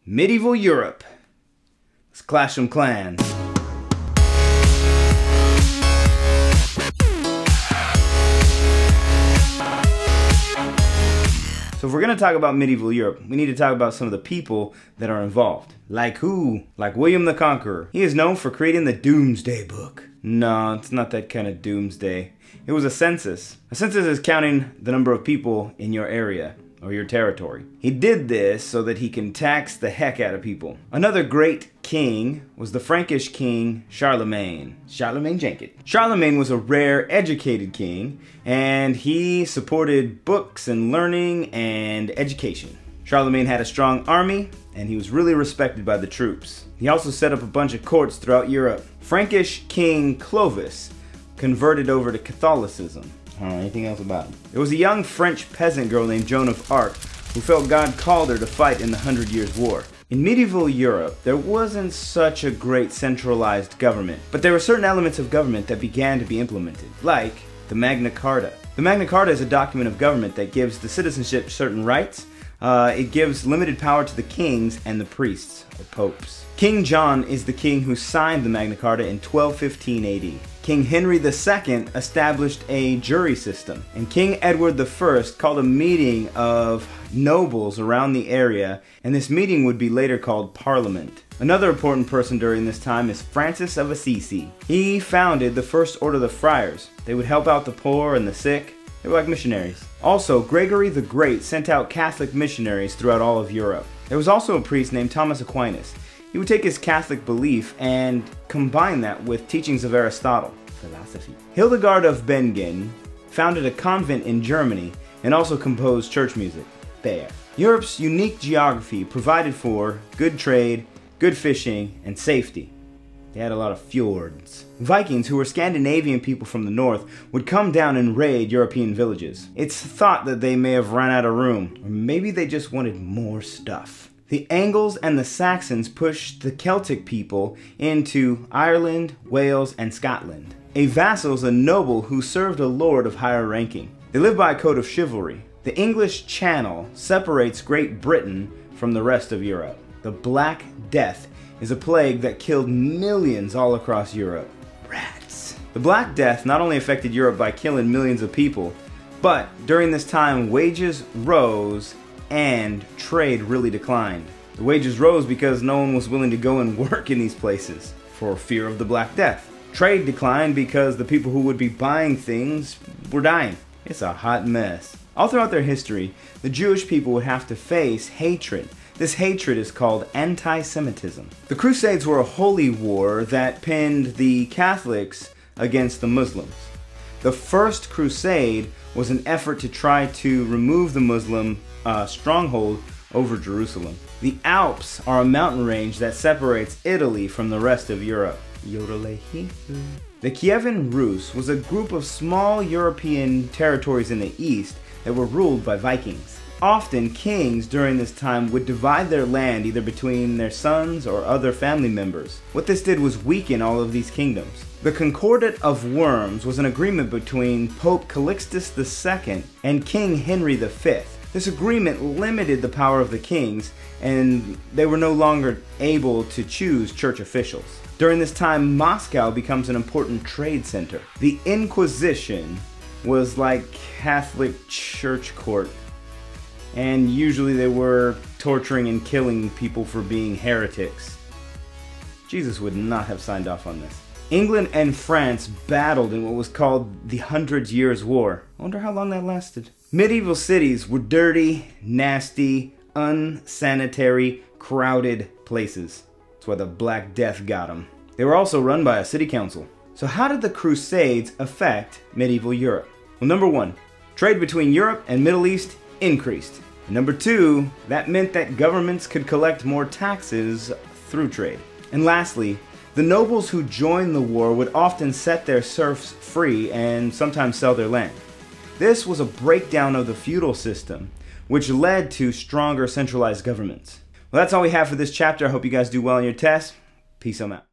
Medieval Europe. Let's clash some clans. So if we're going to talk about medieval Europe, we need to talk about some of the people that are involved. Like who? Like William the Conqueror. He is known for creating the Doomsday Book. No, it's not that kind of doomsday. It was a census. A census is counting the number of people in your area or your territory. He did this so that he can tax the heck out of people. Another great king was the Frankish king Charlemagne. Charlemagne Jenkins. Charlemagne was a rare, educated king, and he supported books and learning and education. Charlemagne had a strong army, and he was really respected by the troops. He also set up a bunch of courts throughout Europe. Frankish king Clovis converted over to Catholicism. I don't know anything else about him. There was a young French peasant girl named Joan of Arc who felt God called her to fight in the 100 Years' War. In medieval Europe, there wasn't such a great centralized government, but there were certain elements of government that began to be implemented, like the Magna Carta. The Magna Carta is a document of government that gives the citizenship certain rights. It gives limited power to the kings and the priests, or popes. King John is the king who signed the Magna Carta in 1215 AD. King Henry II established a jury system, and King Edward I called a meeting of nobles around the area, and this meeting would be later called Parliament. Another important person during this time is Francis of Assisi. He founded the First Order of the Friars. They would help out the poor and the sick. They were like missionaries. Also, Gregory the Great sent out Catholic missionaries throughout all of Europe. There was also a priest named Thomas Aquinas. He would take his Catholic belief and combine that with teachings of Aristotle, philosophy. Hildegard of Bingen founded a convent in Germany and also composed church music there. Europe's unique geography provided for good trade, good fishing, and safety. They had a lot of fjords. Vikings, who were Scandinavian people from the north, would come down and raid European villages. It's thought that they may have run out of room, or maybe they just wanted more stuff. The Angles and the Saxons pushed the Celtic people into Ireland, Wales, and Scotland. A vassal is a noble who served a lord of higher ranking. They lived by a code of chivalry. The English Channel separates Great Britain from the rest of Europe. The Black Death is a plague that killed millions all across Europe. Rats. The Black Death not only affected Europe by killing millions of people, but during this time wages rose and trade really declined. The wages rose because no one was willing to go and work in these places for fear of the Black Death. Trade declined because the people who would be buying things were dying. It's a hot mess. All throughout their history, the Jewish people would have to face hatred. This hatred is called anti-Semitism. The Crusades were a holy war that pinned the Catholics against the Muslims. The First Crusade was an effort to try to remove the Muslim stronghold over Jerusalem. The Alps are a mountain range that separates Italy from the rest of Europe. The Kievan Rus was a group of small European territories in the east that were ruled by Vikings. Often, kings during this time would divide their land either between their sons or other family members. What this did was weaken all of these kingdoms. The Concordat of Worms was an agreement between Pope Calixtus II and King Henry V. This agreement limited the power of the kings, and they were no longer able to choose church officials. During this time, Moscow becomes an important trade center. The Inquisition was like Catholic church court, and usually they were torturing and killing people for being heretics. Jesus would not have signed off on this. England and France battled in what was called the 100 Years' War. I wonder how long that lasted. Medieval cities were dirty, nasty, unsanitary, crowded places. That's why the Black Death got them. They were also run by a city council. So how did the Crusades affect medieval Europe? Well, number one, trade between Europe and Middle East increased. And number two, that meant that governments could collect more taxes through trade. And lastly, the nobles who joined the war would often set their serfs free and sometimes sell their land. This was a breakdown of the feudal system, which led to stronger centralized governments. Well, that's all we have for this chapter. I hope you guys do well in your tests. Peace on out.